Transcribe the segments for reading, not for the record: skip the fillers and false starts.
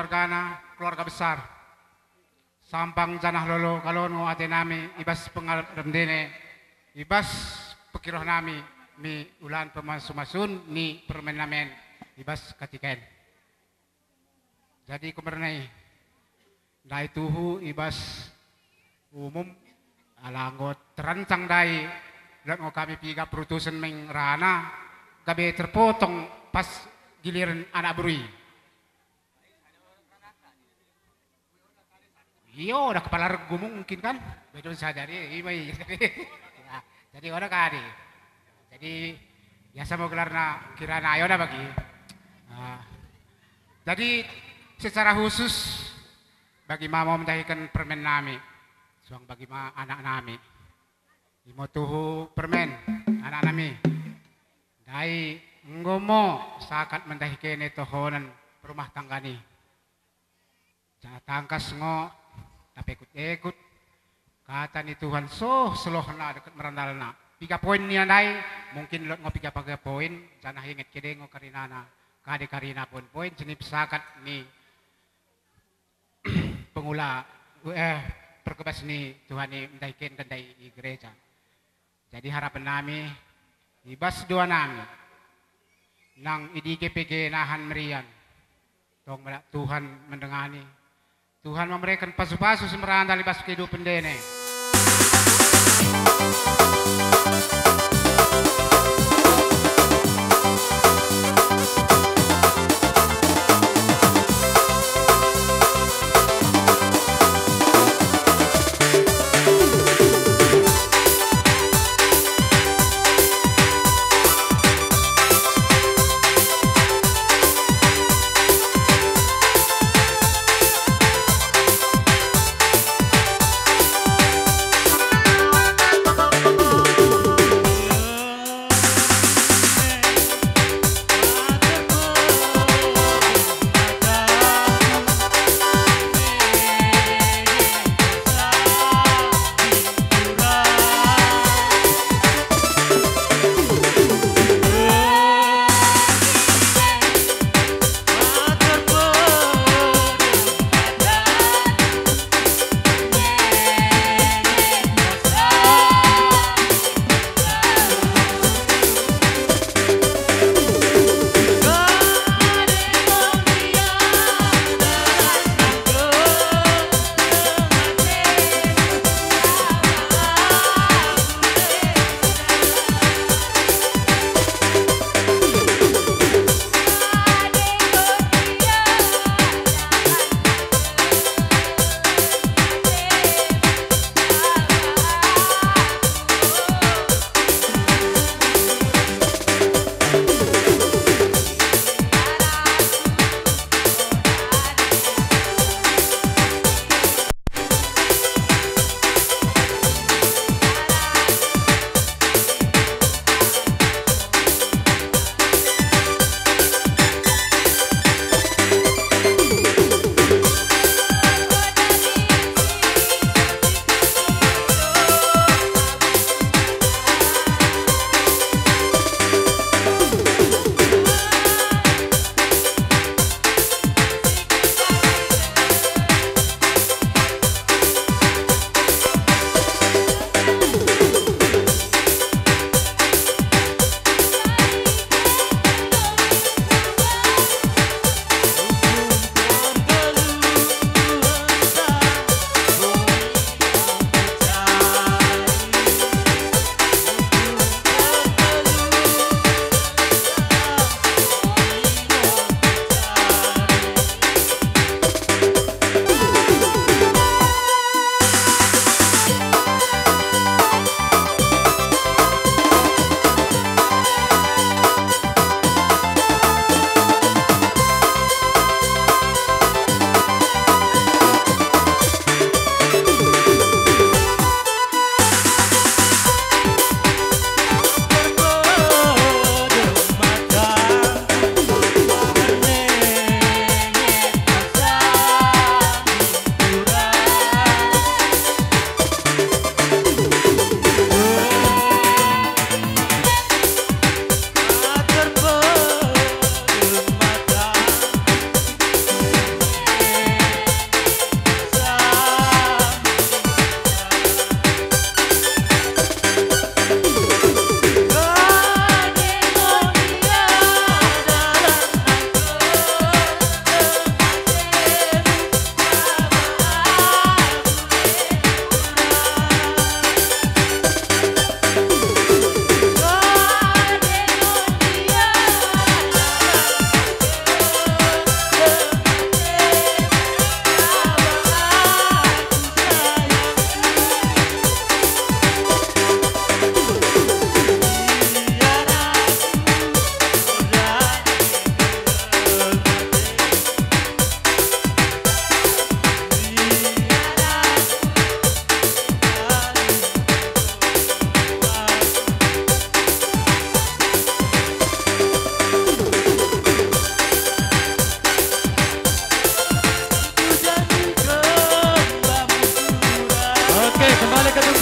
margana keluarga besar. Sampang janah lolo kalon ngo ate nami ibas pengarem dene. Ibas pekiroh nami mi ulan pemasumasun ni permen namen ibas katiken. Jadi kemernai dai tuhu ibas umum alanggot terancang dai dan ngo kami piga perutusan meng rana gabe terpotong pas giliran anak berui. Iyo udah kepala regumung mungkin kan betul saja deh imai. Jadi orang kadi. Jadi biasa mau gelarna kirana ayo dah bagi. Jadi secara khusus bagi mama mendahikan permen nami, suang bagi ma anak nami. Imo tuhu permen anak nami. Dai ngomo sakat mendahikan tohonan rumah tangga ni. Jangan tangkas ngo tapi ikut-ikut. Kata ni Tuhan selohna dekat merandalna. 3 poin niya dai mungkin lot ngo 3 poin jangan ingat kede ngo karinana. Kade karina pun poin jenip sakat ni pengula perkebas ni Tuhan ni mendaikin kendai gereja. Jadi harapan nami ibas dua nami nang IDGPG nahan merian. Tong Tuhan mendengani. Tuhan memberikan pasu-pasu semeranda libas kehidupan dene.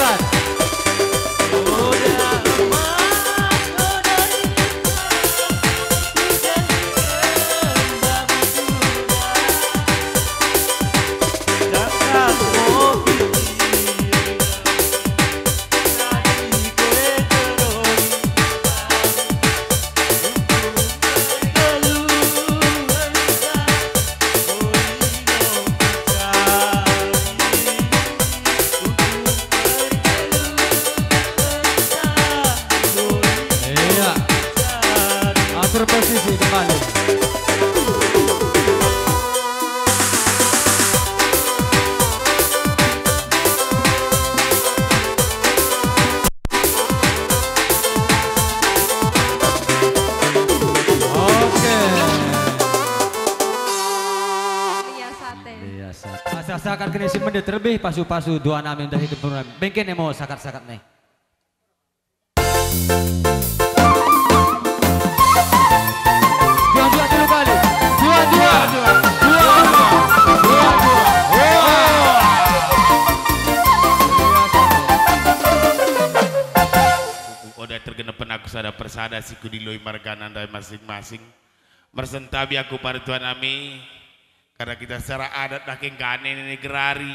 hebat. Atur posisi kembali. Sakat kena si menit terlebih pasu-pasu dua nami udah hidup program. Bengken mau sakat-sakat nih. Dua dulu kali. Dua. Udah tergenep aku sada persada siku di loi marganan dari masing-masing. Mersentabi aku pada Tuhan Ami. Karena kita secara adat naking kane ini gerari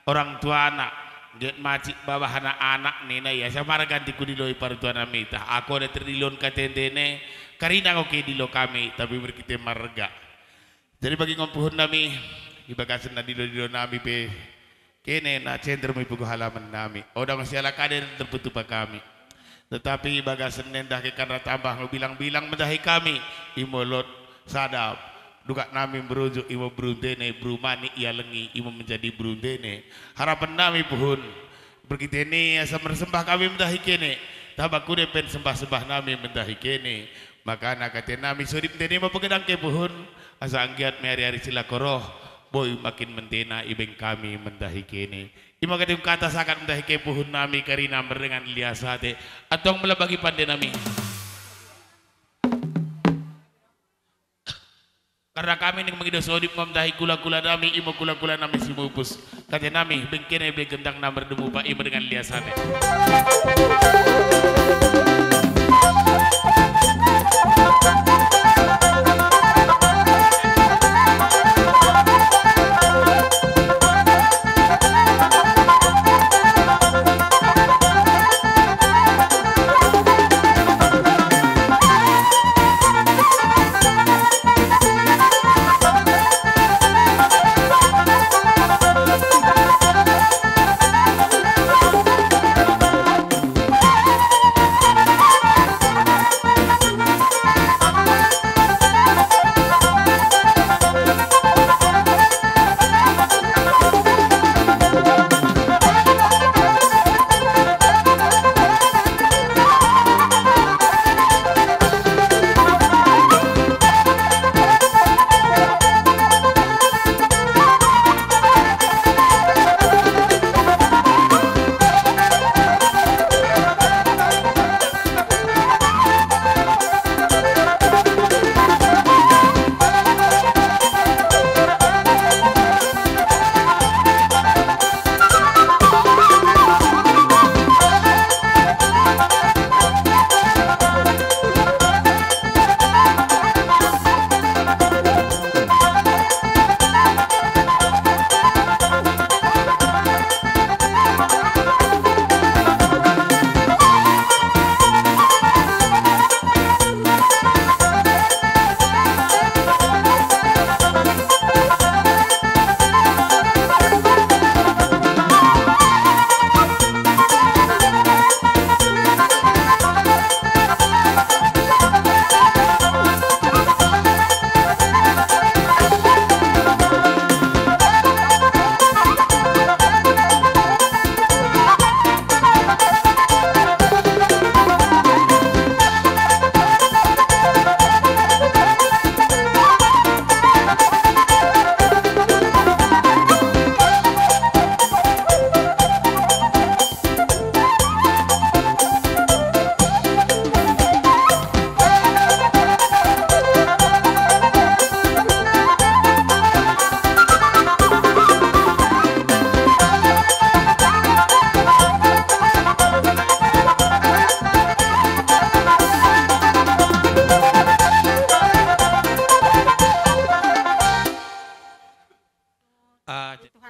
orang tua anak dia macik bawah anak-anak nina ya sama ganti ku diloi pada Tuhan Ami tah aku ada terdilon katentene karina oke dilo kami tapi berkite marga jadi bagi ngompuhun nami ibagasan na dilo nami pe kene na center mo ipugo halaman nami oda masyala kader terputu pa kami tetapi bagasan nendah ke karena tambah bilang-bilang mendahi kami imolot sadap duga nami berujuk ibu berundene berumani ia lengi ibu menjadi berundene harapan nami puhun berkitene asa mersembah kami mendahi kene tabaku depen sembah-sembah nami mendahi kene maka nakate nami suri mentene mapagedang ke puhun asa anggiat me hari-hari sila koroh boy makin mentena ibeng kami mendahi kene ima katim kata sakat mendahi ke puhun nami karina merengan liasate atong melabagi pande nami karena kami ini mengido sodip memdahi kula-kula nami imo kula-kula nami si mupus kata nami bengkene begendang namar demu pak imo dengan liasane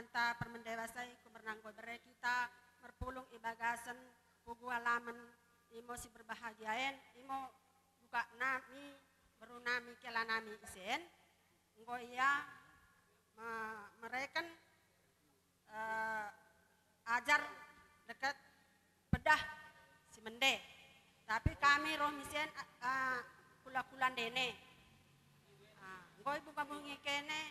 banta permendewasai kumernanggo bere kita merpulung ibagasen pugu halaman imo si berbahagiaen imo buka nami berunami kelanami isen ngoya mereka ajar dekat bedah si mende tapi kami roh misen kula-kulan dene ngoy buka bungi kene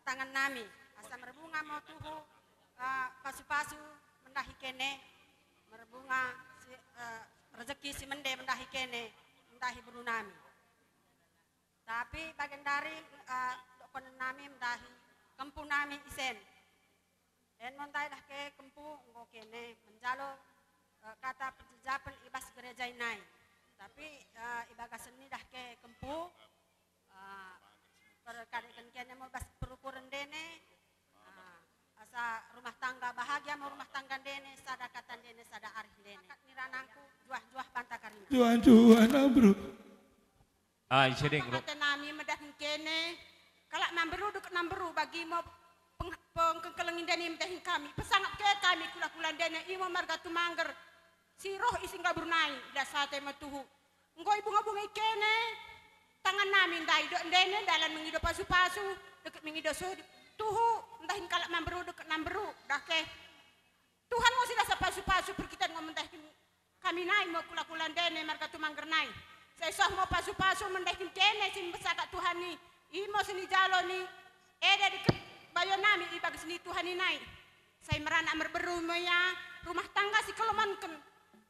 tangan nami asa merbunga mau tuhu pasu-pasu mendahi kene merbunga si, rezeki si mende mendahi kene mendahi berunami tapi bagian dari dokon nami mendahi kempu nami isen en montai dah ke kempu ngo kene menjalo kata penjajapan ibas gereja inai tapi ibagas seni dah ke kempu perkadakan kene mau bas perukuran dene asa rumah tangga bahagia mau rumah tangga dene sadakatan dene sada arih dene niranangku juah-juah banta karina Juan bro. Isedeng bro. mate nami medahin kene kalak namberu duk namberu bagi mau pengkelengin dene medahin kami pesangat ke kami kula-kulan dene imo marga tumangger si roh ising gabrunai da sate matuhu nggo ibu ngabungai kene tangan nami ndai do dene dalan mengido pasu-pasu deket mengido tuhu ndahin kalak namberu deket namberu dah ke Tuhan mau sida pasu-pasu perkitan ngomendahin kami nai mau kula-kulan dene marga tumangger nai saya soh mau pasu-pasu mendahin kene sin besaka Tuhan ni imo sini jalo ni eda deket bayo nami ibag sini Tuhan ni nai saya merana merberu ya rumah tangga si kelomanken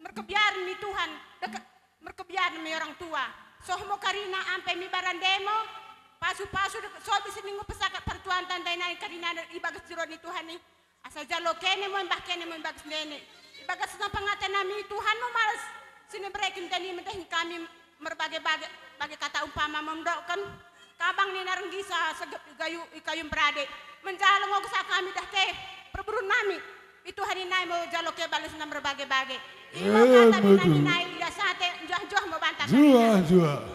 merkebiaran ni Tuhan deket merkebiaran mi orang tua soh mo karina ampe mi barandemo pasu-pasu deket so bisa minggu pesaka pertuan tandai nai karina ibagas jero ni Tuhan ni asal jalo kene mo mbah kene mo ibagas nene ibagas na pangaten nami Tuhan mo malas sini brekin tani mentahin kami merbagai-bagai bagi kata umpama memdokan kabang ni narenggisa segep ikayum berade menjalo ngo sa kami dah ke perburun nami itu hari nai mo jalo ke balas na berbagai-bagai imo kata nami nai ida sate juah-juah mo bantah Juan.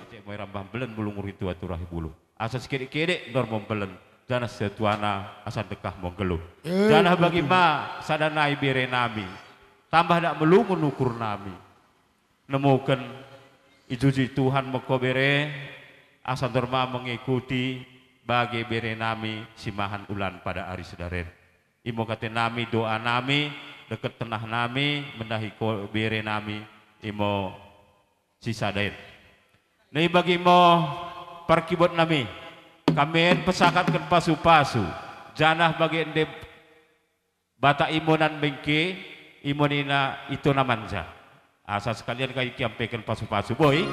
Cek mau rambah belen bulung uritu aturah bulu. Asas kede-kede dor mau belen. Jana setuana asal dekah mau geluh. Jana bagi ma sadanai bere nami. Tambah dak melungun ukur nami. Nemukan ijuji Tuhan meko bere asal dorma mengikuti bagi bere nami simahan ulan pada hari sedaren. Imo kate nami doa nami deket tenah nami mendahi ko bere nami imo sisa dain. Nih bagi mo parkibot nami kamen pesakatkan pasu-pasu janah bagi ende bata imonan bengke imonina itu namanja asa sekalian kaya kiampekan pasu-pasu boy.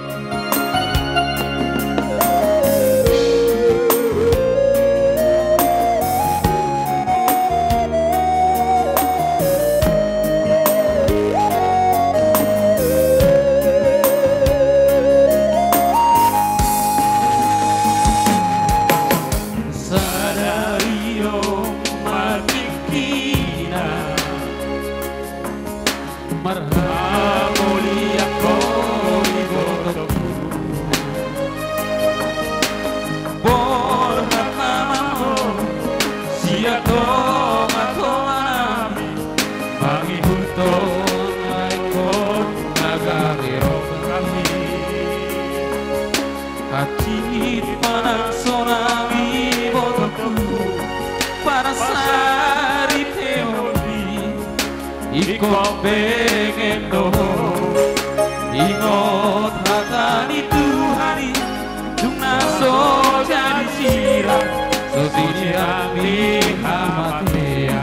Iko pengen doh ingot hatani Tuhani Tungna so jadi sirah So sirah hamatiya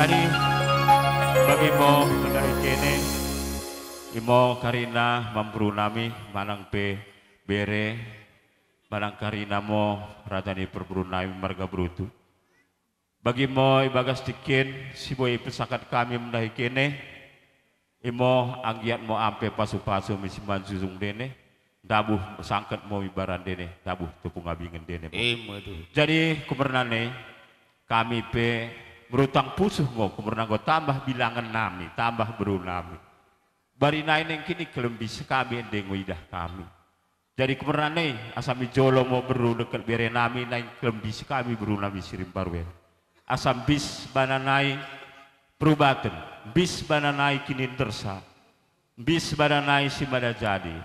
Jadi bagi mo dari kene imo karina memburu nami manang pe bere manang karina mo radani perburu nami marga brutu. Bagi mo ibagas dikin si boy pesakat kami mendahi kene imo anggiat mo ampe pasu-pasu misi manjuzung dene dabuh sangket mo ibaran dene dabuh tepung abingen dene. Jadi kumernane kami pe berutang pusuh mo kumernang go tambah bilangan nami tambah beru nami. Bari nain yang kini kelembis kami endeng idah kami. Jadi kumernane asami jolo mo beru dekat bere nami nain kelembis kami beru nami sirim barwen. Asam bis bananai perubaten, bis bananai kini tersa, bis bananai si mana jadi.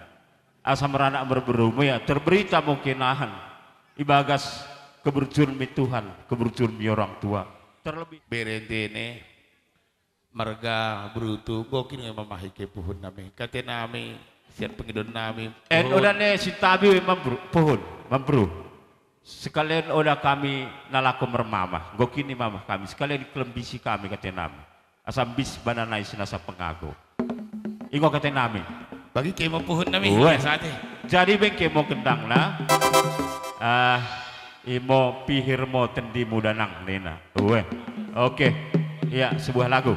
Asam ranak berberu ya terberita mungkin nahan. Ibagas keberjun mi Tuhan, keberjun mi orang tua. Terlebih berentene marga brutu gokin nga mamahi ke puhun nami kate nami siat pengidon nami udah ne si tabi membru puhun membru sekalian udah kami nalako mermamah gokin ni mamah kami sekalian kelembisi kami kate nami asam bis bananai sinasa pengago ingo kate nami bagi kemo puhun nami saate jadi beng kemo kendang na imo pihirmo tendi mudanang nena oke iya sebuah lagu.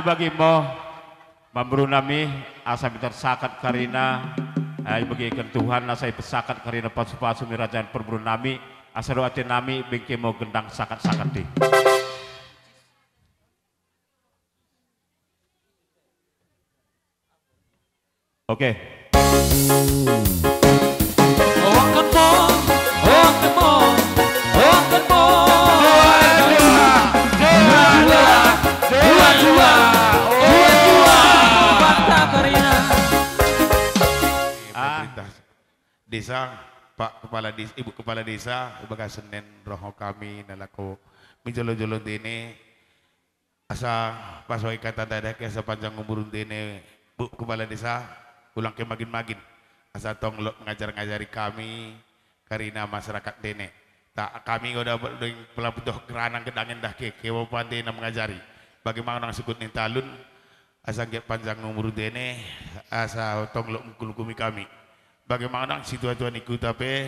Bagi mo memburu nami asa bitar sakat karina bagi ikan Tuhan asa pesakat karina pasu-pasu mirajaan perburu nami asa doatin nami bengke mo gendang sakat-sakat di. Oke. Desa Pak Kepala Desa Ibu Kepala Desa bagas Senen roho kami nalako mijolo-jolo dene asa pasoi kata dadak asa panjang umur dene Bu Kepala Desa ulang ke magin-magin asa tong ngajar-ngajari kami karina masyarakat dene tak kami udah pelabuh keranang kedangen dah ke kewapan dene mengajari bagaimana nang sukut ning talun asa ge panjang umur dene asa tong mengkulukumi kami bagaimana situasi niku tapi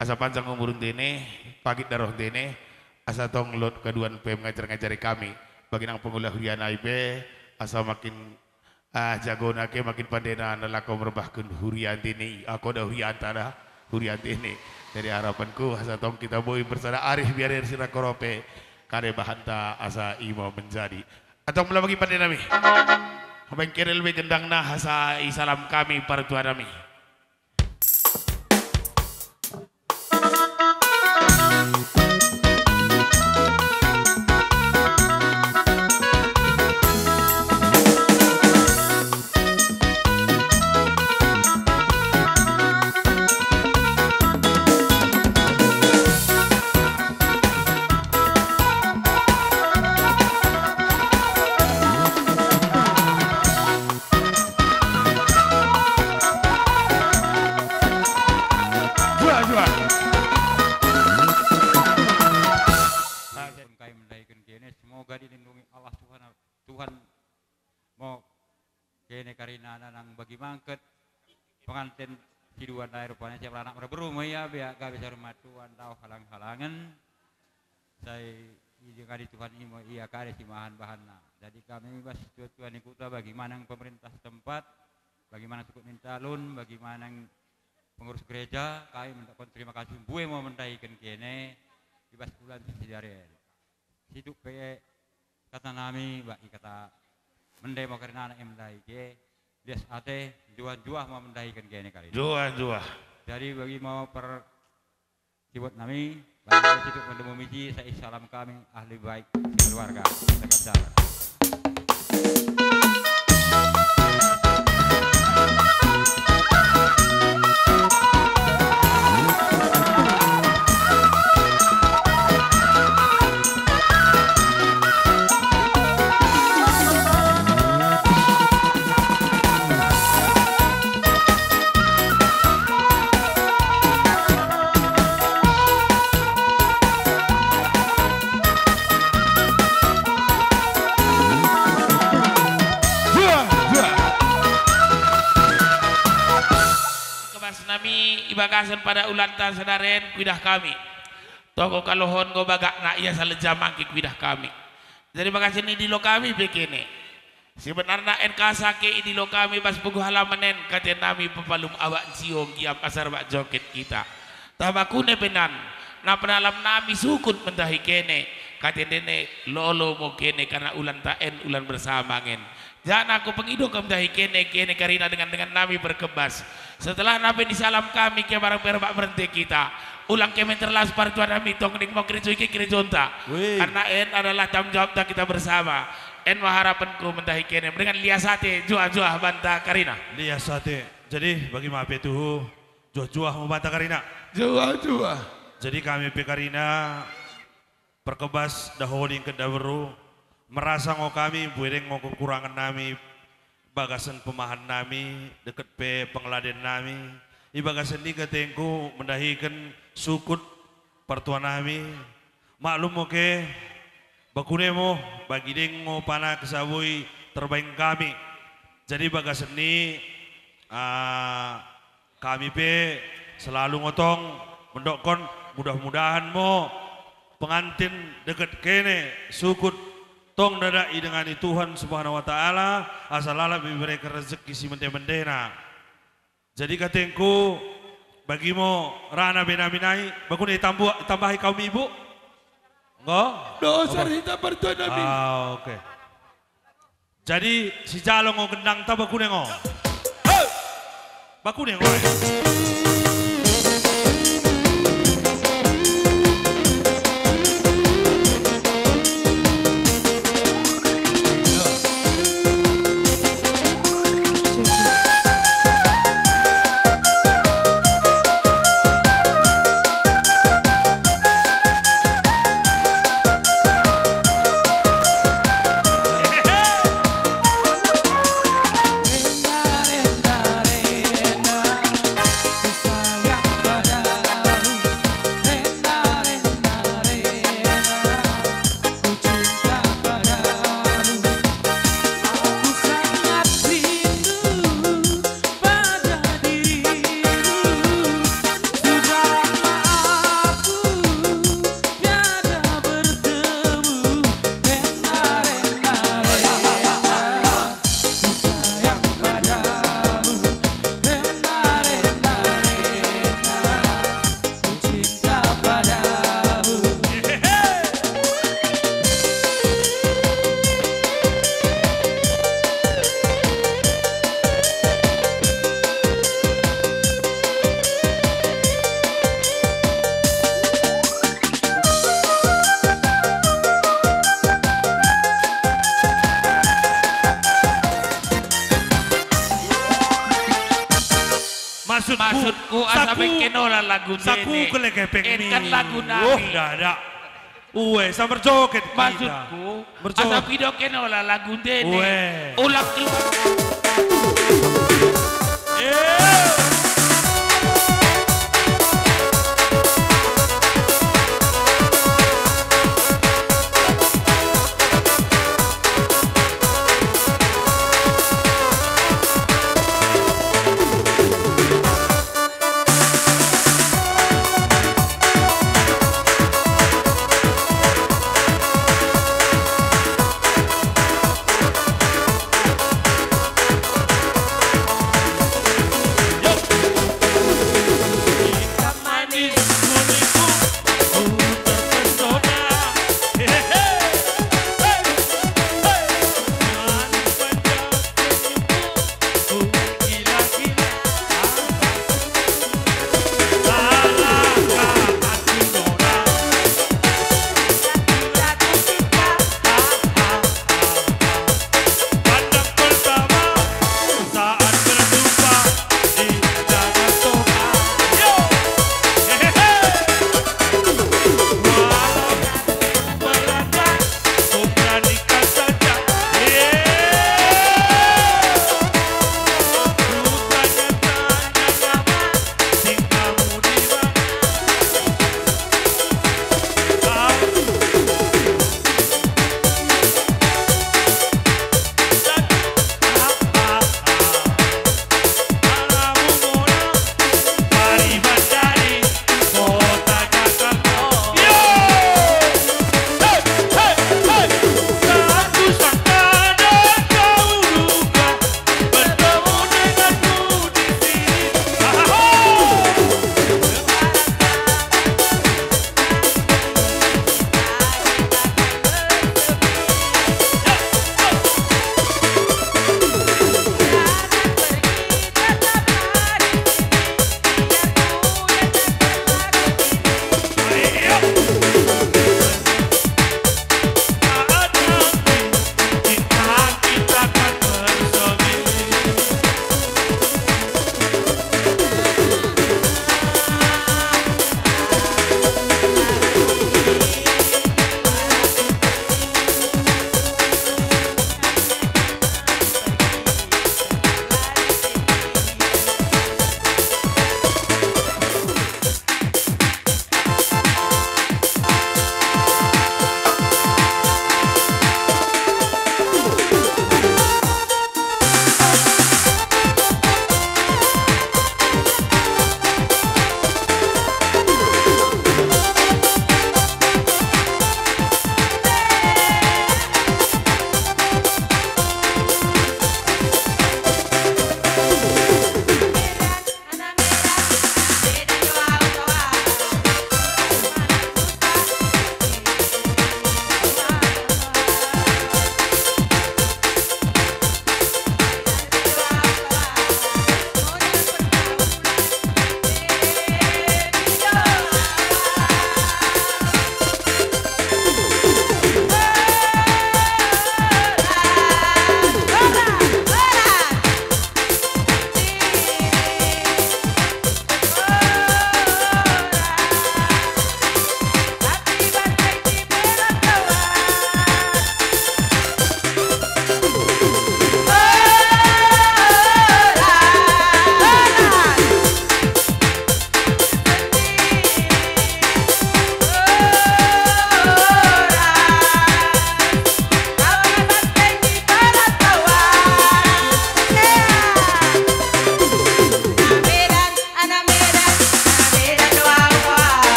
asa panjang umur dene pagi daroh dene asa tong lot keduan pe ngajar-ngajari kami bagi nang pengulah hurian aibe asa makin jago nake makin pandena nalako merebahkeun hurian dene aku ada hurian tanah hurian dene Jadi harapanku asa tong kita boy bersada arif biar sira korope kare bahanta asa imo menjadi. Atau mula bagi pandai nami. Abang kira lebih gendang nah asa salam kami para tuan nami. Semoga dilindungi Allah Tuhan mau kene karina nang bagi mangket pengantin hiduan daerah rupanya siapa anak berumah ya biar gak bisa rumah Tuhan tahu halang-halangan saya dengan Tuhan imo iya kare simahan bahanna jadi kami bas Tuhan ikut bagaimana pemerintah setempat bagaimana suku mintalun bagaimana pengurus gereja kami minta terima kasih buwe mau mentahikan kene di bas bulan sejarian hidup pe kata nami bagi kata mendai mau karena anak mendai ke des ate juah mau mendaikan kene kali Juah. jadi bagi mau per sibut nami bagi hidup mendemu miji saya salam kami ahli baik keluarga tegap jalan. Ibagasan pada ulantan sadaren kuidah kami toko kalohon go bagak na iya salejamang ki kuidah kami jadi bagasan idilo kami begini sebenarnya NKSake idilo kami bas pugu halamanen katen nami pepalum awak siong kiam pasar bak joket kita tabakune benan na penalam nami sukun mendahi kene katen dene lolo mo kene karena ulan taen ulan bersama ngen jangan aku pengido mendahi kene karina dengan nami berkebas setelah nabi disalam kami ke barang berbak berhenti kita ulang kemen terlas partuan nami tong ning mau gereja iki gerejonta karena en adalah tanggung jawab kita bersama en harapanku mendahi kene dengan liasate juah banta karina liasate jadi bagi maaf itu juah mau banta karina juah jadi kami pe karina perkebas daholing ke daweru merasa ngo kami buereng ngo kekurangan nami bagasan pemahan nami deket pe pengeladen nami i bagasan di ketengku mendahikan sukut pertuan nami maklum oke bakune mo bagi dengo pana kesabui terbaik kami jadi bagasan ini kami pe selalu ngotong mendokon mudah-mudahan mo pengantin deket kene sukut tong dadai dengan Tuhan Subhanahu wa taala asalala mereka rezeki si mendena. Jadi katengku bagimo rana benaminai bakune tambahi kaum ibu. Enggak? Dosa kita pertuan nabi. Oke. Jadi si jalo ngo gendang ta bakune ngo. Bakune ngo. kenola lagu Saku dene. kele kepeng Kan lagu Oh, nami. dada. Uwe, sa berjoget kita. Maksudku, Berjoget. asa video kenola lagu dene. Uwe. Ulang keluar.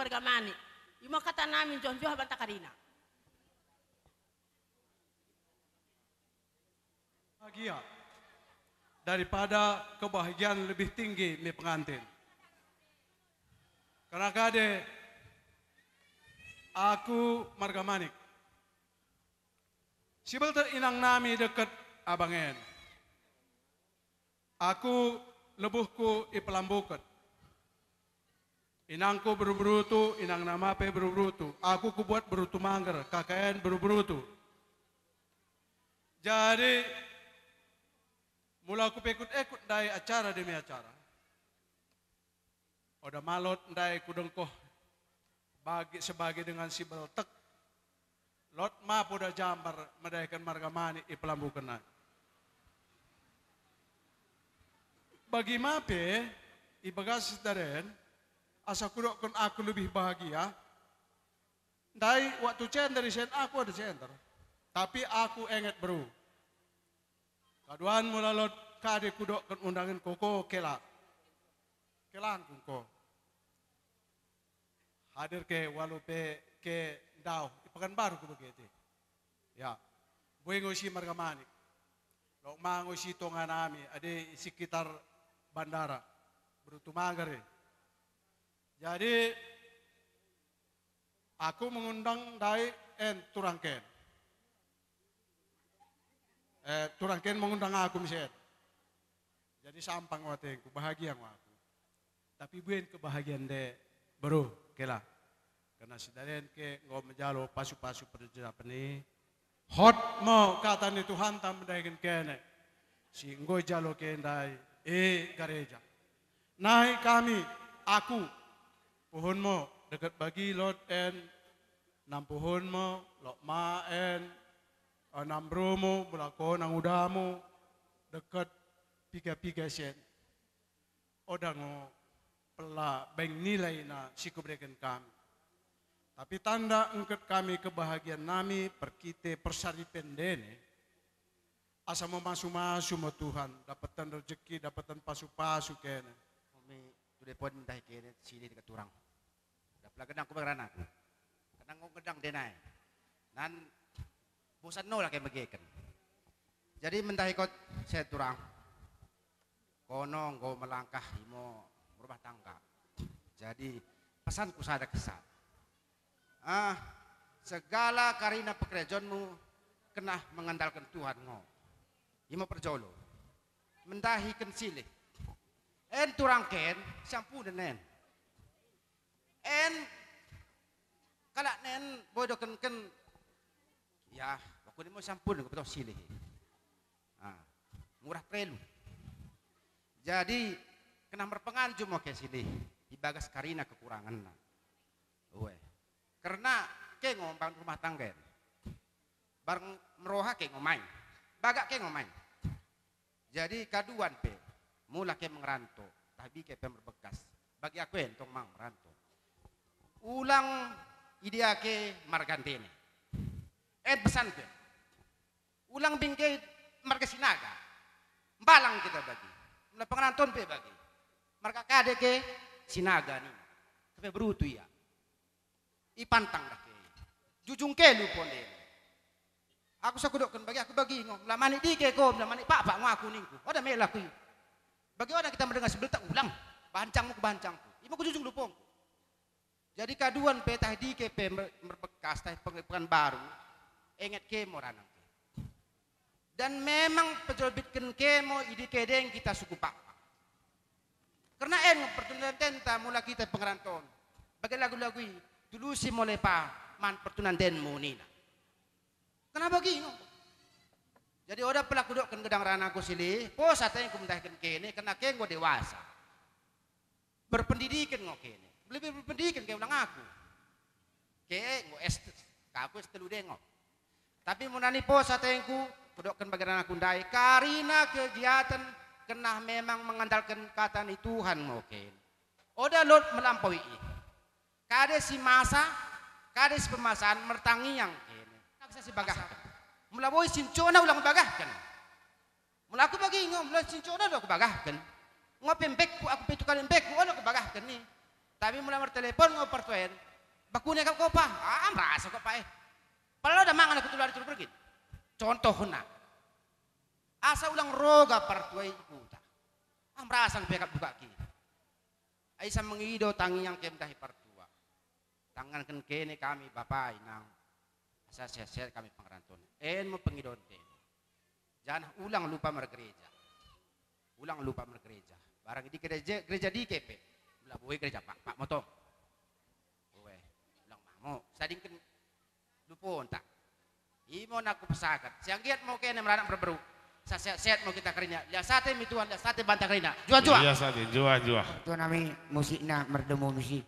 margamani. Imo kata namin John Joha Banta Karina. bahagia daripada kebahagiaan lebih tinggi mi pengantin. Karena kade aku marga manik. Sibel terinang nami dekat abangen. Aku lebuhku ipelambuket. Inangku beru-berutu, inang namape beru-berutu. Aku kubuat berutu mangger, KKN beru-berutu. Jadi, mula aku pekut-ekut dari acara demi acara. Oda malot dari kudengkoh bagi sebagai dengan si beltek. Lot ma poda jambar medaikan marga mani ipelambukan naik. Bagi mape, ibagas daren, asa kudokkan aku lebih bahagia. Dari waktu center di sen aku ada center. Tapi aku enget beru. Kaduan mula lot kade kudokkan undangan koko kelak. Kelang kungko. Hadir ke walupe ke dau. Pekan baru ku begitu. Ya. Boy ngosi marga manik. Lok mangosi tonga nami ada sekitar bandara. Berutu mangare. Jadi aku mengundang dari Turangken. Turangken mengundang aku misalnya. Jadi sampang watengku, bahagia aku. Tapi bukan kebahagiaan de baru kela. Karena sedaren ke ngom menjalo pasu-pasu perjalanan ini. Hot mo kata ni Tuhan tam mendahikan kene. Si ngoy jalo kendai gereja. Naik kami, aku, pohon mo dekat bagi lot en, 6 pohon mo, lot ma en, 6 bromo, belako nang udamu, dekat piga-piga sen. Odango pela beng nilai na sikubrekan kami. Tapi tanda engket kami kebahagiaan nami perkite persaripen dene. Asa mau masu-masu mo Tuhan, dapatan rezeki, dapatan pasu-pasu kene. Kami sudah pun dah kene sini dekat turang. Dapat gedang ku berana. Kadang ngong gedang denai. Nan bosan no lah kayak begikan. Jadi mentah ikut saya turang. Kono nggo melangkah imo berubah tangga. Jadi pesanku sada kesan. Segala karina pekerjaanmu kena mengandalkan Tuhan ngo. Imo perjolo. Mendahikan silih. En turangken sampu denen. En kalak nen bodoken ken ya aku ni mo sampu dengan betul silih. Murah trelu. Jadi kena berpenganjum mo ke silih. Ibagas karina kekurangan na. Karena ke ngomong rumah tangga. Bareng meroha ke ngomain. Bagak ke ngomain. Jadi kaduan pe. Mula ke mengeranto. Tapi ke berbekas. Bagi aku entong mang meranto. Ulang idea ke margantene. Pesan pe. Ulang bingke marga sinaga. Balang kita bagi. Mula pengeranton pe bagi. Marga kade ke sinaga ni. Kepe berutu ya. Ipantang dah ke. Jujung ke lu pon den. Aku sakudokkan bagi aku bagi ngom. Lah mani di ke ko, lah mani pak ngaku ningku. Oda mela ku. Bagi orang kita mendengar sebelah tak ulang. Bancangmu ke bancangku. Ibu ku jujung lupong. Jadi kaduan pe tah di ke pe berbekas tah pengepan baru. Ingat ke moranang ke. Dan memang pejorbitkan kemo idi kedeng kita suku pak. Karena pertunjukan tenta mula kita pengeranton. Bagi lagu-lagu ini. Dulu si mulai pa man pertunan den munina. Kenapa gini? Jadi oda pelaku dokkan gedang rana aku silih. Po satenya aku mentahkan kene kena kene gua dewasa. Berpendidikan ngok kene. Lebih berpendidikan kayak ulang aku. Kayak ngok aku setelu dengok. Tapi munani po satenya aku kudokkan bagaimana aku ndai. Karina kegiatan kena memang mengandalkan kata ni Tuhan ngok kene. Oda lot melampaui. Kades si masa, kades pemasan mertangi yang kene. Nak saya si bagahkan. Mula boy sincona ulang bagahkan. Mula aku bagi ngom, mula sincona ulang aku bagahkan. Ngopem bekku, aku petukan bekku, ulang aku bagahkan ni. Tapi mula mertelepon ngopertuen, bakunya kau kopa, merasa kopa Padahal udah mangan aku tular itu pergi. Contoh nak. asa ulang roga partuai puta. Amrasang pekat buka ki. Aisa mengido tangi yang kem tahi partua. Tangan ken kene kami bapai nang asa sehat kami pengrantun. En mo pengidon ten. Jangan ulang lupa mergereja. Ulang lupa mergereja. Barang di gereja di kepe. Belah boy gereja pak motong. Boy ulang mamo. Sadingken lupon tak. Imo nak pesakat. Siang giat mau kene meranak berberu. Sehat mau kita kerinya. Ya sate mi Tuhan, ya sate bantah kerinya. Jua. Iya sate, jua. Itu namanya musiknya merdemu musik.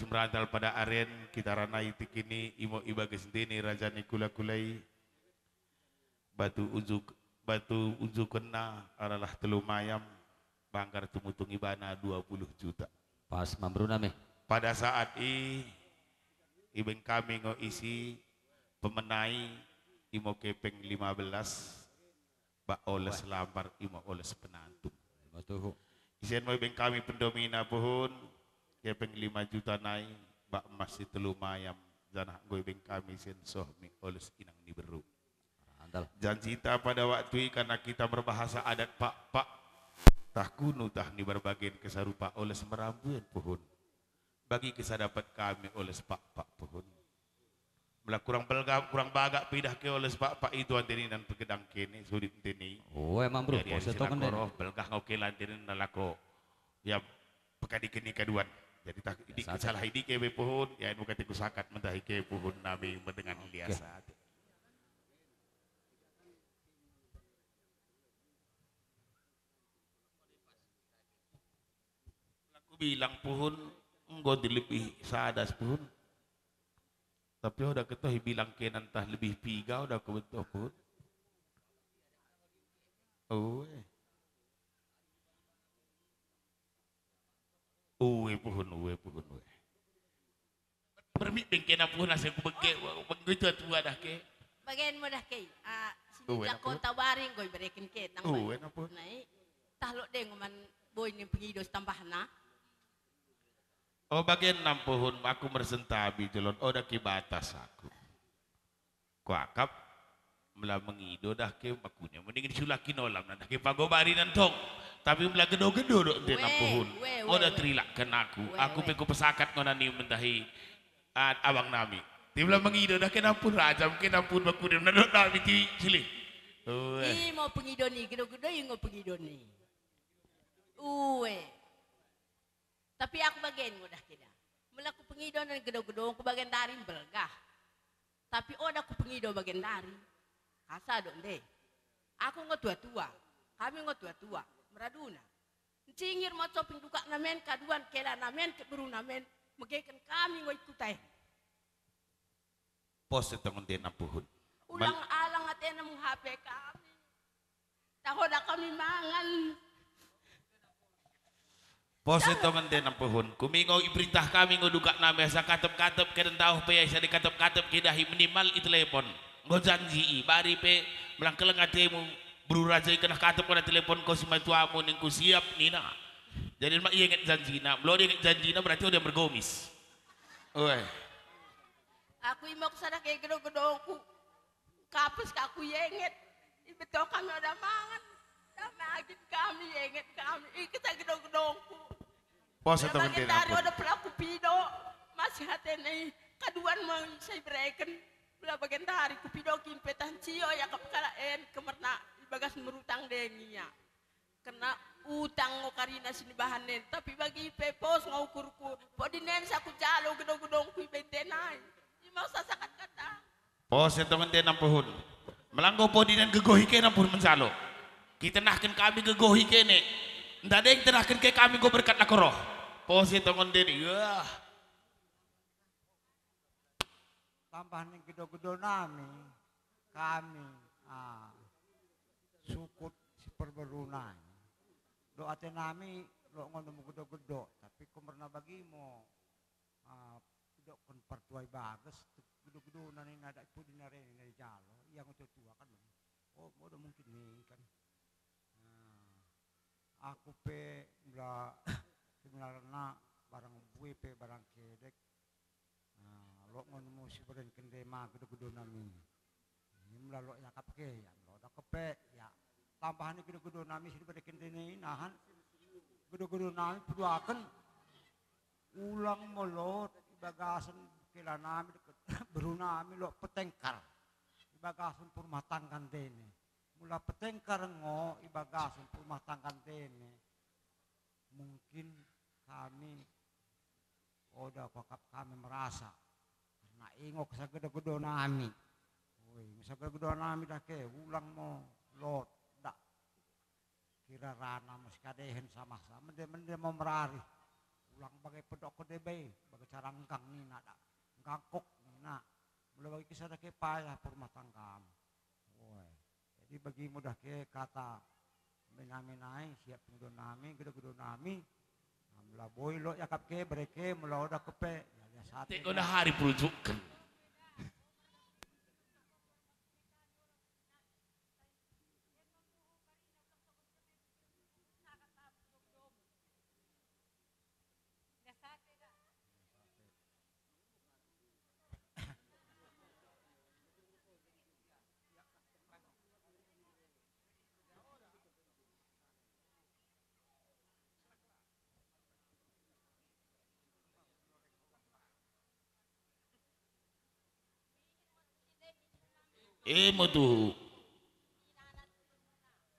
Rantal pada aren kita ranai tikini imo iba gesentini raja nikula kulai batu ujuk kena aralah telu mayam bangkar tumutung ibana 20 juta pas mambruna me pada saat ibeng kami ngo isi pemenai imo kepeng 15 ba oles lamar imo oles penantu. Betul. Isian mo ibeng kami pendomina pohon kepeng 5 juta nai ba masih telu mayam janah go ibeng kami sen sohmi oles inang ni beru. Andal. Janji kita pada waktu karena kita berbahasa adat pak tah kuno tah ni berbagian kesarupa oles merambuan pohon. Bagi kisah dapat kami oleh pak pohon. Mula kurang bagak pidah ke oleh pak itu anteni dan pegedang kini sulit anteni. Oh emang bro, Jadi pose ada to kan den. koroh belgah ngau kelan anteni nalako. Ya pekadi kini kaduan. Jadi tak ini salah ini ke pohon ya anu katiku sakat mentahi ke pohon nabi mendengar biasa. Aku bilang pohon enggak dilebih sadas pun. Tapi udah ketahui bilang kena entah lebih piga udah aku betul pun. Pohon. Permit bengkena pohon asal aku begitu tua dah ke. Bagian mo dah kay. Uwe, Sinidya ko apa? tawarin ko iberikin kay. Apa? Nai. Tahlo de nguman boy ni pengidos tambahan na. Oh bagian 6 pohon aku mersentabi jelon dah ke batas aku. Kuakap mula mengido dah ke makunya mending disulaki nolam dah ke pagobari nantong. Tapi mula gedo-gedo dok de 6 pohon. Dah trilakkan aku peko pesakat ngonani mentahi abang nami. Ti mula mengido dah ke nampun rajam ke nampun makunya nadok nami ti cili. I mo pengido ni gedo-gedo yung mo pengido ni. Tapi aku bagian mo dah kida. Mula ko pengido ng gedo-gedo ko bagian dari belgah. Tapi oda ko pengido bagian dari. Asa doon de. Ako ngo tua-tua. Kami ngo tua-tua. Meraduna. Cingir mo coping duka namen kaduan kela namen keburu namen. Magaikan kami ngo ikutay. Pos itong din ang puhon. Ulang-alang atin ang HP kami. Tahoda kami mangan. Pos itu ngenden ang pohon. Kumingaw iperintah kami ngoduka namin sa katap-katap kaya tahu pa sa di katap-katap kidahi minimal itelepon. Ngo janji bari pe melang kelengate mo beruraja kena katap kena telepon ko si matua mo ning ku siap nina. Jadi mak ingat janji na. Belum ingat janji na berarti udah bergomis. Oi. Aku imok sana kay gedo-gedo ku. Kapus ka aku yenget. Ibeto kami udah mangan. Damagin kami yenget kami. Kita gedo-gedo ku. Pos itu ngenden ang Dari pohon. udah pelaku pido. Masih hati nih. Kaduan mau saya berikan. Bela bagian dari ku pido kimpetan cio ya kapkalaen kemerna bagas merutang denginya. Kena utang ngo karina sini bahanen. Tapi bagi pepos ngaukurku. Podinen saku jalo gedo-gedong ku ibentenai. Mau sasakat kata. Pos itu ngenden ang pohon. Melanggo podinan gegohi kena pun mencalo. Kita nahkan kami gegohi kene. Ndak ada yang tenahkan ke kami go berkat lakoroh. Pos itu ngenden. Ya. Tambah ning gedo-gedo nami kami sukut si perberunai do ate nami lo ngono mo gedo-gedo tapi kumerna bagi mo do kon pertuai bagus gedo-gedo nani nada ipu dinare nari jalo yang tua kan mo do mungkin nih kan aku pe mula sebenarnya barang bue pe barang kedek lo ngono mo si beren kende ma gedo-gedo nami ini lo yakap ke ya lo da kepe ya tambahan gedo-gedo nami si beren kende ni nahan gedo-gedo nami puduaken ulang molot bagasan kila nami deket beru nami lo petengkar bagasan rumah tanggan dene mula petengkar ngo ibagasan rumah tanggan dene mungkin kami oda kokap kami merasa na ingok sa gedo-gedo nami. Uy, sa gedo-gedo nami dah ke ulang mo lot dak. Kira rana mo kadehen sama-sama mende mo merari. Ulang bagai pedok ko debe, bagai carangkang ni nada. Ngangkok ni na. Mula bagi kisah dah ke payah rumah tangga. Uy. Jadi bagi mo dah ke kata menami siap gedo nami, gedo-gedo nami. Mula boy lo yakap ke bereke mula oda kepe. Tengok dah hari peruntukan. Imo tuh.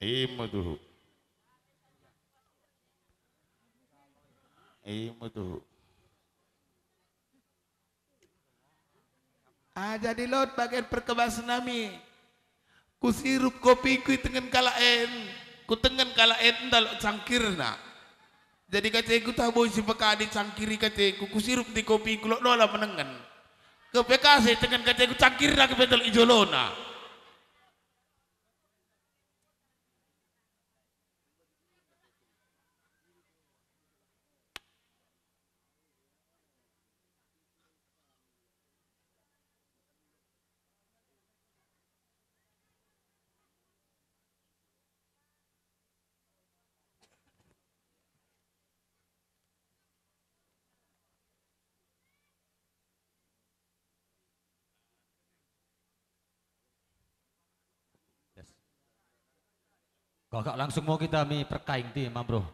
Imo tuh. Imo tuh. Jadi lot bagian perkebasan nami. Kusirup kopi ku tengen kalaen. Ku tengen kalaen ndalok cangkirna. Jadi kaceku taboy si pekadi cangkiri kaceku. Kusirup di kopi ku lok nola menengen. Ke PKC dengan kaceku cangkirna ke betul ijolona. Kakak langsung mau kita mi perkaing ti ma bro.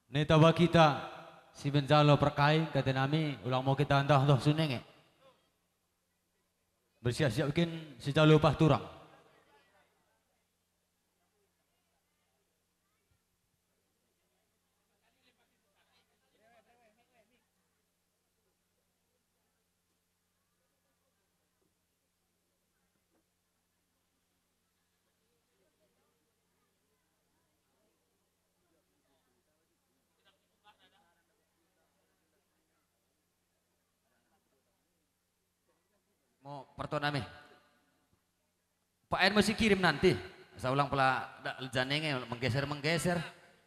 Ni tawa kita si benjalo perkaing kata nami ulang mau kita andah toh sunenge. Bersiap-siap bikin si jalo pah turang. Mau pertoname. Pak En mesti kirim nanti. Saya ulang pula janenge menggeser.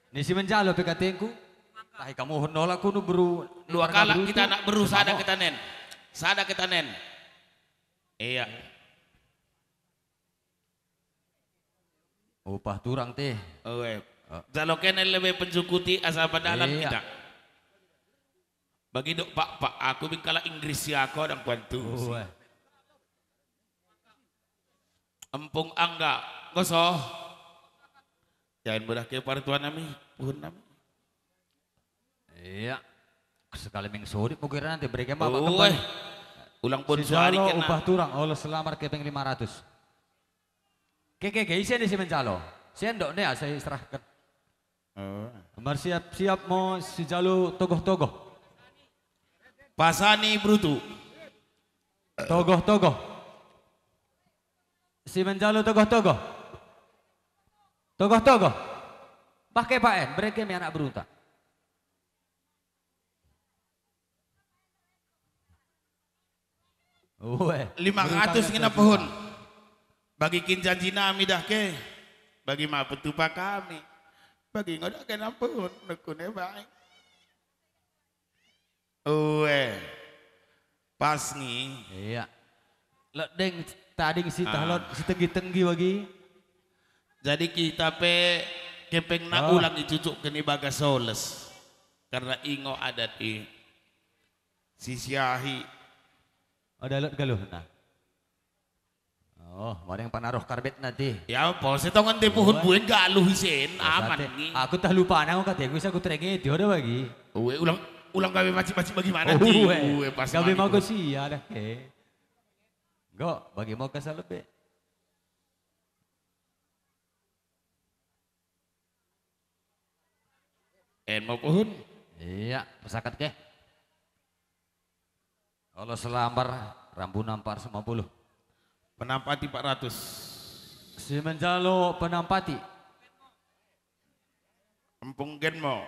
Nisi menjalo pekatengku. Tahi kamu hondola kuno beru Dua kala kita nak beru sada kita nen. Sada kita nen. Iya. Upah turang teh. Jalo kene lebih pencukuti asal padalan kita. Bagi dok pak aku bingkala Inggris ya aku dan kuantu. Empung angga gosoh. Jangan mudah ke partuan nami, puhun nami. Iya. Sekali mengsori mungkin nanti berikan bapak kembali. Ulang pun si suari kena. Upah turang oleh selamar ke peng 500. Keke isi di si mencalo. Sendok nih saya serahkan. Kemar siap mau si jalo togoh. Pasani brutu. Togoh. Si menjalo togoh. Pakai Pak En, mereka mi anak beruta. Uwe. 500 kena pohon. Bagi kin janji nami dah ke. Bagi ma petupa kami. Bagi ngodak kena pohon. Nekune baik. Uwe. Pas nih. Iya. Ledeng tadi si tahlot si tenggi bagi. Jadi kita kepeng nak ulang dicucuk ke bagas soles. Karena ingo adat si siahi. Ada lot galuh nah. Mana yang panaruh karbet nanti. Ya apa, setongan di pohon buen galuh isen aman ni. Aku tak lupa nang kata aku terengi dia ada bagi. Ulang gawe macam-macam bagaimana nanti. Gawe mau sih ada ke. Go, bagi mau kesal lebih. Mau pohon? Iya, pesakat ke. Kalau selambar, rambu nampar 50. Penampati 400. Si menjalo penampati. Empung gen mo.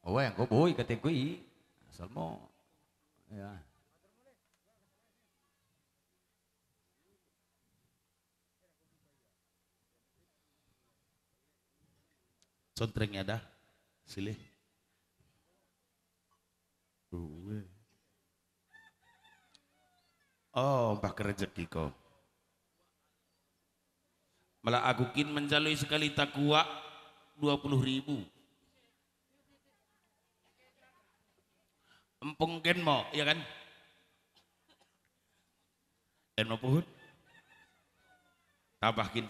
Yang kau boy katengku asal mo. Ya. Contrengnya dah. Silih. Oh, mbah rezeki kau. Malah aku kin menjalui sekali takwa 20.000. Empung ken mo, ya kan? Dan mau puhun? Tambahkin.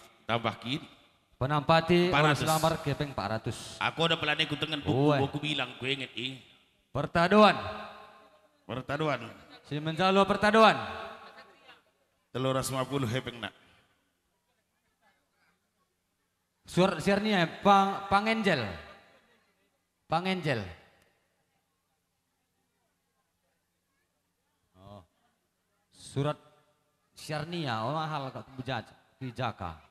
Penampati oleh 400. selamar kepeng 400. Aku ada pelan ikut dengan buku, aku bilang, ku inget Pertaduan. Si menjalo pertaduan. 350 hepeng nak. Surat siarnya Pangenjel. Oh. Surat siarnia mahal kak Bijaka.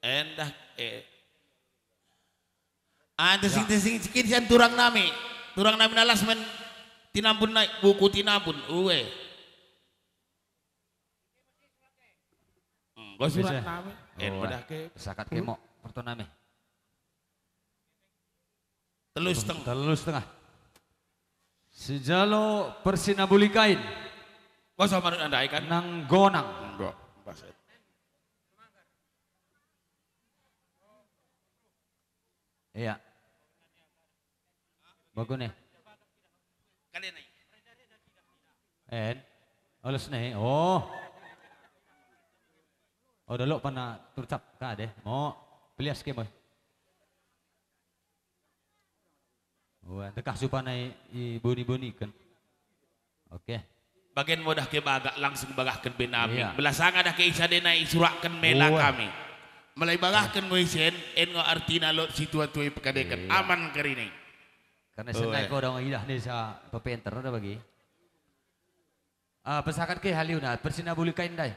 Endah desing sian turang nami nalas men tinambun naik buku tinambun uwe. Gua surat nami pada ke sakat kemo pertoname. 3,5. Sejalo persinabulikain. Kau sama anda ikan? Nang gonang. Enggak, baset. Iya. Bagus nih. Kalian naik. Oles nih. Oh. Oh, dulu pana turcap ka deh. Mau pelias ke boy. Wah, tekah supanai buni-buni kan. Oke. Bagian mudah ke bagak langsung bagahkan benami. Iya. Belasang ada ke isadena isurakkan mela kami. Mulai bagahkan moisen ngo artina lo situatu pekadekan aman kerini. Karena senai ko dong idah nih sa pepenter ada bagi. Pesakat ke haliuna persinabulikain dai.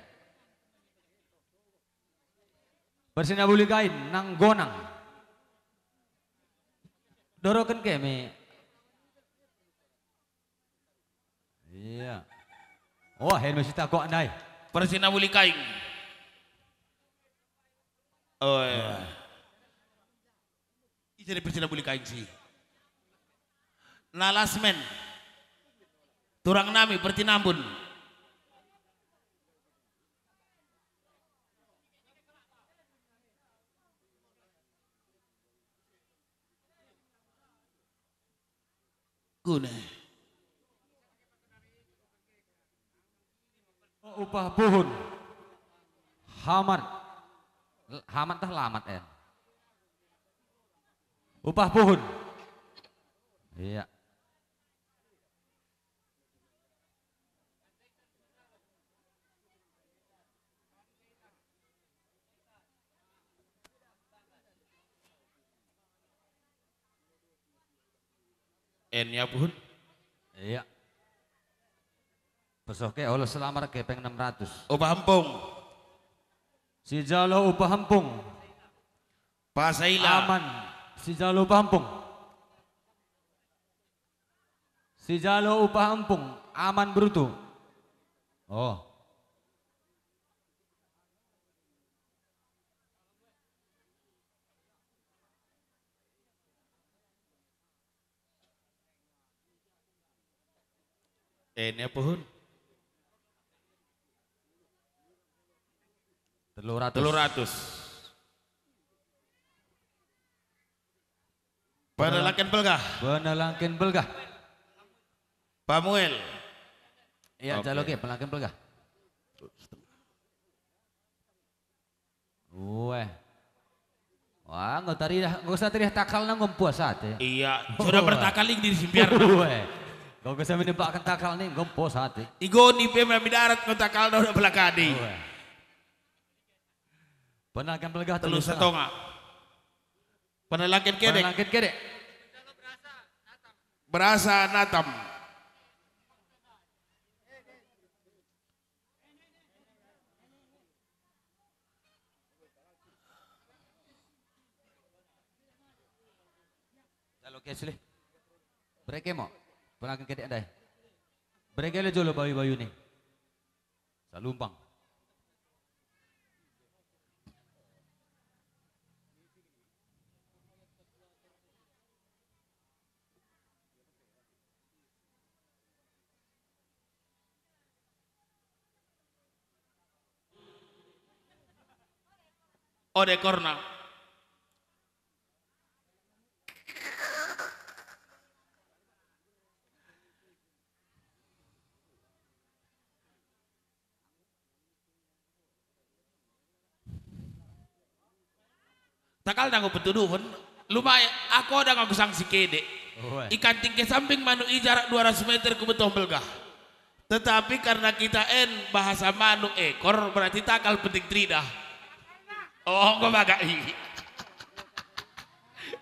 Persinabulikain nang gonang. Dorokan keme. Iya. Oh, hen masih takut andai. Persinabulikain. Oh iya. Jadi persinabulikain sih. Nalasmen. Turang nami pertinambun. Guna. Upah puhun. Hamat tah lamat Upah puhun. Iya. Ya puhun. Iya. Pesoke oleh selamar kepeng 600. Upah hampung. Si jalo upah hampung. Pasaila. Aman. Si jalo upah hampung. Si jalo upah hampung. Aman bruto. Oh. Ini puhun. 300. Penelangken belgah. Pamuel. Iya, jalo ke penelangken belgah. Weh. Wah, nggak usah tadi takal nang ngompuas sate. Iya, sudah bertakal lagi di simpiar. Kau bisa menembakkan takal nih, ngompos hati. Igoni pemna darat kau takal dah udah belakadi. Penelangken belgah 3,5. Penelangken kedek. Berasa natam. Jalo ke sini. Breke mo. Penelangken kedek dai. Breke le jolo bayu-bayu nih. Salumpang. Ode korna. Takal dango petuduhun, lumayan aku ada ngaku sanksi kede. Ikan tinggi samping manu jarak 200 meter ke betul belgah. Tetapi karena kita bahasa manu ekor berarti takal penting tridah. Oh kok bagai.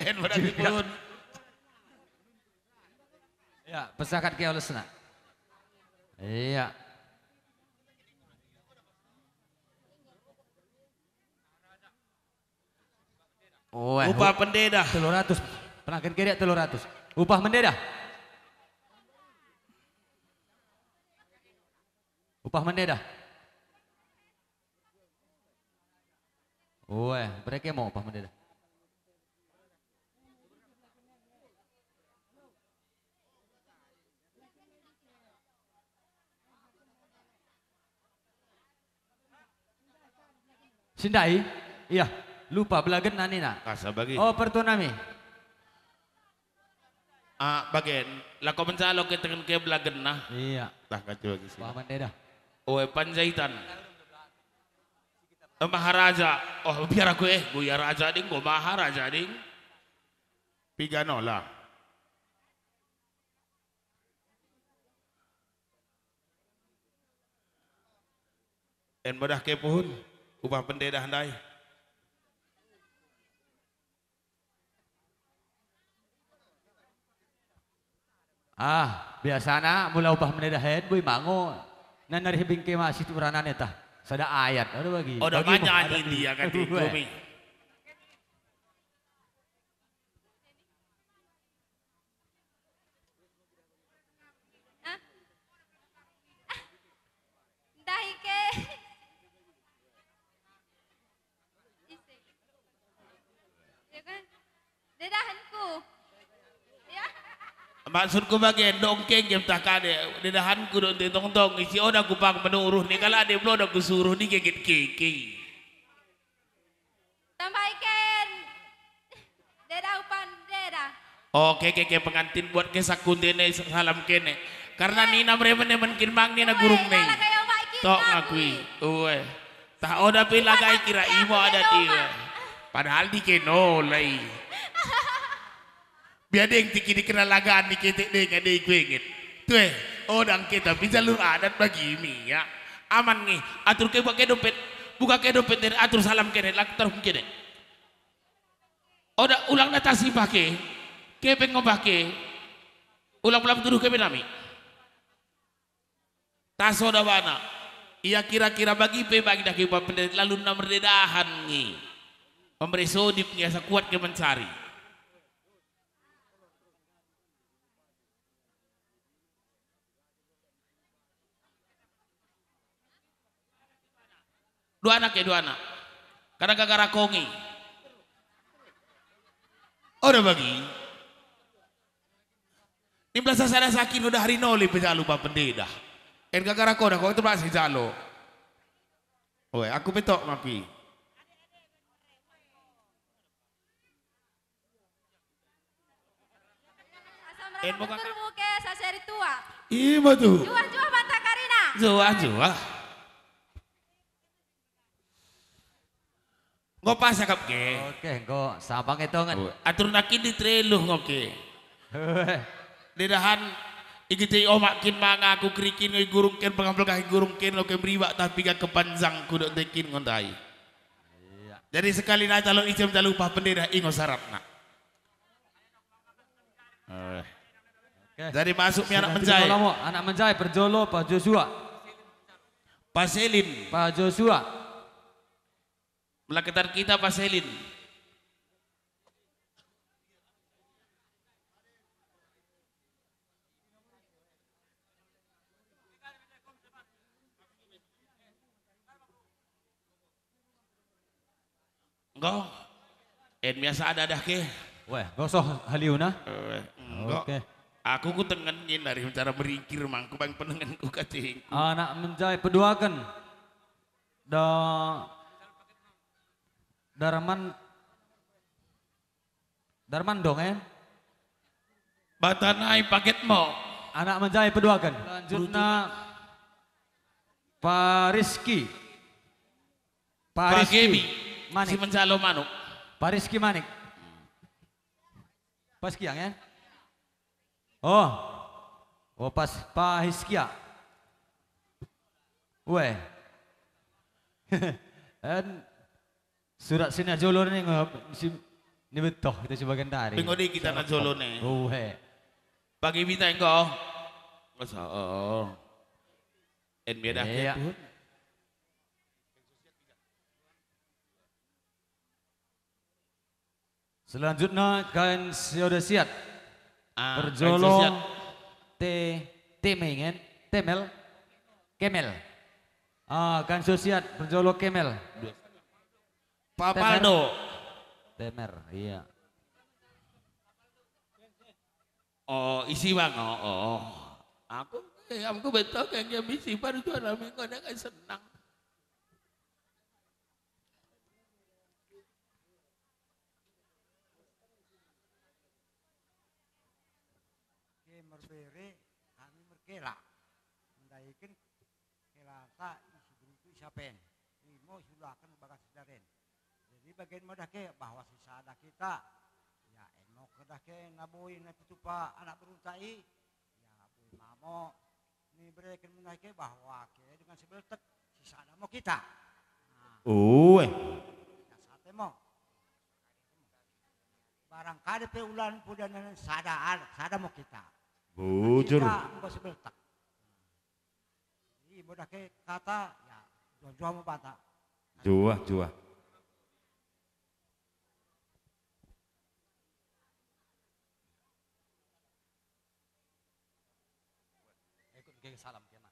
Berarti pun. Ya, pesakat ke olesna. Iya. Upah pendeda 300. Penangkan kiri 300. Upah mendeda. Upah mendeda. Mereka mau upah mendeda. Sindai? Iya. Lupa belagen nani nak. Kasa bagi. Oh pertunami. Bagian. Lako mencalo ke tengen ke belagen nah. Iya. Tah kacau lagi sih. Paman deda. Panjaitan. Maharaja. Oh biar aku gue raja ding, gue maharaja ding. Pigano lah. Mudah ke pohon. Upah pendeda handai. Biasana mula upah mendeda head boy mango. Nan dari bingke masih tu ranan eta. Sada ayat ada bagi. Oh, ada banyak dia kan kami. Dahil ke dedahanku. Ya. Maksudku bagian dongkeng yang tak ada dedahanku dong tong isi oda ku pang menuruh ni kalau ada belum aku suruh ni gegit keki. Tambahkan dedah upan dedah. Oke pengantin buat kesak kuntene salam kene. Karena Nina mereka mungkin bang Nina gurung nih. Tok ngakui. Tak oda pilagai kira imo ada dia. Padahal di keno lai. Biar yang tiki dikenal lagaan di ketek dengan ada ikut. Tuh, orang kita bisa jalur adat bagi ini ya. Aman nih, atur ke pakai dompet, buka ke dompet dan atur salam kene, lak taruh kene. Oda ulang datasi pakai, kepeng ngopake, ulang tuduh kepeng nami. Tasoda bana, ia kira-kira bagi dah kepeng pendeta lalu nomor dedahan nih. Memberi sodip biasa kuat ke mencari. Dua anak. Karena gara kongi. Udah bagi. Ini belas sana sakin udah hari noli pejalu pak pendeda. Gara kau kau itu masih jalo. Aku petok maki. Assalamualaikum ke sasari tua. Iya betul. Jual mata Karina. Jual. Ngo pas cakap ke. Oke, ngo sabang hitungan. Atur nakin di treluh ngoke. Dedahan igiti omakin mga aku krikin ngoy gurungken pengampel kaki gurungken lo ke beriba tapi gak kepanjang kudu tekin ngontai. Jadi sekali na calon icem lupa pendeda ingo syaratna. Jadi masuk mi anak menjai. Anak menjai perjolo Pak Joshua. Pak Selin. Pak Joshua. Melaketan kita Pak Selin. Enggak. Biasa ada dah ke. Weh, gosok haliuna. Oke. Aku ku tengenin dari cara berikir mangku bang penenganku kating. Anak menjai peduakan. Darman dong Batanai paket mo. Anak menjai peduakan. Lanjutnya Pak Rizky. Pak Gemi. Manik. Si menjalo manuk. Pak Rizky Manik. Pas kiang ya? Oh pas Pak Hiskia. Weh. Dan surat sini jolo nih ini betul itu sebagian dari. Pengodi kita na jolo nih. Weh. Pagi bintang kau. Masa en beda Iya. ke. Selanjutnya kan sudah siap. Kain Berjolo sosiat. Temel. Kemel. Kan sosiat berjolo Kemel. Papaldo. Temer, iya. Oh, isi bang. Aku betul kayak yang bisi baru tuh namin ko na kay senang. Merbere kami merkela. Mendaikan kelata isi beriku isapen. Imo sulakan bagas daren. Jadi bagian modah ke bahwa sisa ada kita. Ya enok kedah ke naboy na pitupa anak beruntai. Ya boy mamo. Ini berikan modah ke bahwa ke dengan sebeltek sisa ada mau kita. Ya sate mo. Barangkali pe ulan pudan sada mau kita. Bujur. Enggak sebeltak. Ini mudah ke kata ya jual mau bata. Juah. Ikut ke salam keman.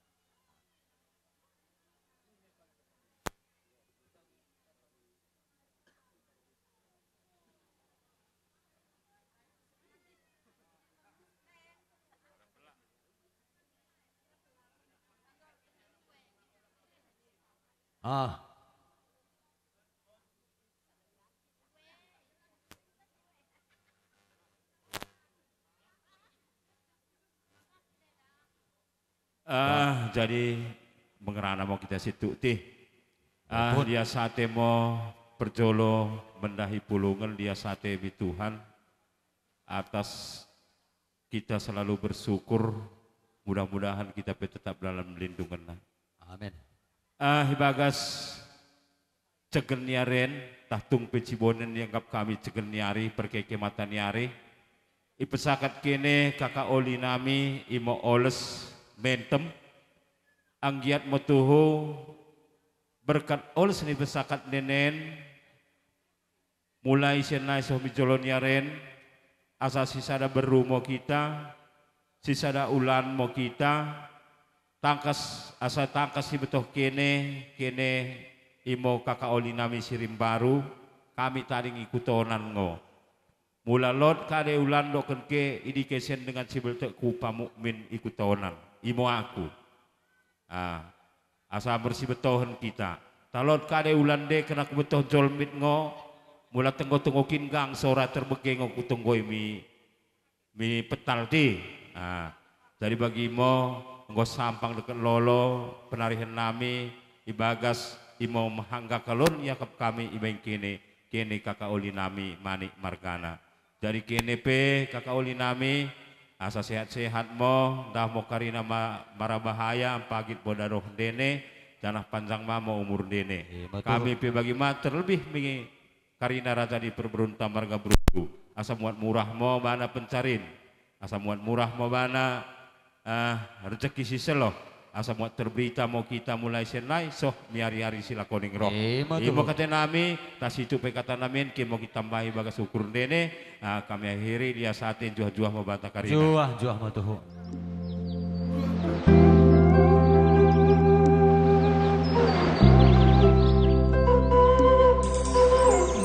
Jadi mengerana mau kita situ dia sate mau berjolo mendahi pulungan dia sate bi Tuhan atas kita selalu bersyukur mudah-mudahan kita tetap dalam lindungan. Amin. Hibagas cegen niaren tahtung pecibonen yang kami cegen niari perkeke mata niari ipesakat kene kakak oli nami imo oles mentem anggiat motuho berkat oles ni pesakat nenen mulai senai sohmi jolon niaren asa sisada berumo kita sisada ulan mo kita tangkas asa tangkas si betoh kene imo kakak oli nami sirim baru kami taring ikutonan ngo mula lot kade ulan do kenke idikesen dengan si betoh kupa mukmin ikutonan imo aku asa bersih betohan kita talot kade ulan de kena kubetoh jolmit ngo mula tenggo-tenggokin gang sora terbege ngo kutunggoy mi petal ti dari bagi mo nggo sampang deket lolo penarihan nami ibagas imo mahangga kalon yakap kami ibeng kene kakak oli nami Manik Margana dari kene pe kakak oli nami asa sehat-sehat mo dah mo karina marabahaya pagit bodaroh dene janah panjang mo umur dene kami pe bagi ma terlebih mi karina raja di perberunta marga berutu asa muat murah mo bana pencarin asa muat murah mo bana rezeki siselo asa muat terberita mau kita mulai senai soh miari-ari sila koning roh imo kata nami tas itu pe kata namin ki mau kita tambahi bagas ukur dene kami akhiri dia saatin juah-juah mau bata karina juah mau tuh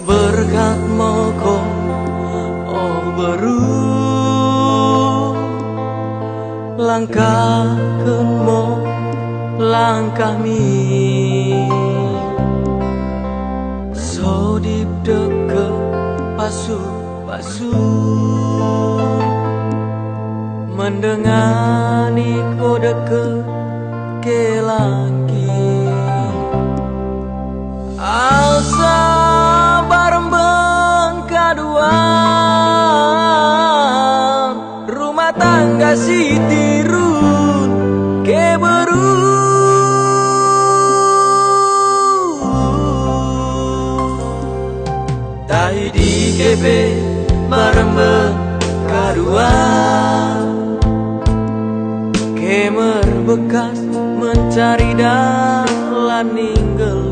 berkat moko oh beru langkah kemo langkah mi so sudip deke pasu-pasu mendengani kode ke lagi asa bareng kaduan rumah tangga si tirun ke beru tahi di kebe bareng kaduan kemer bekas mencari dalan ninggel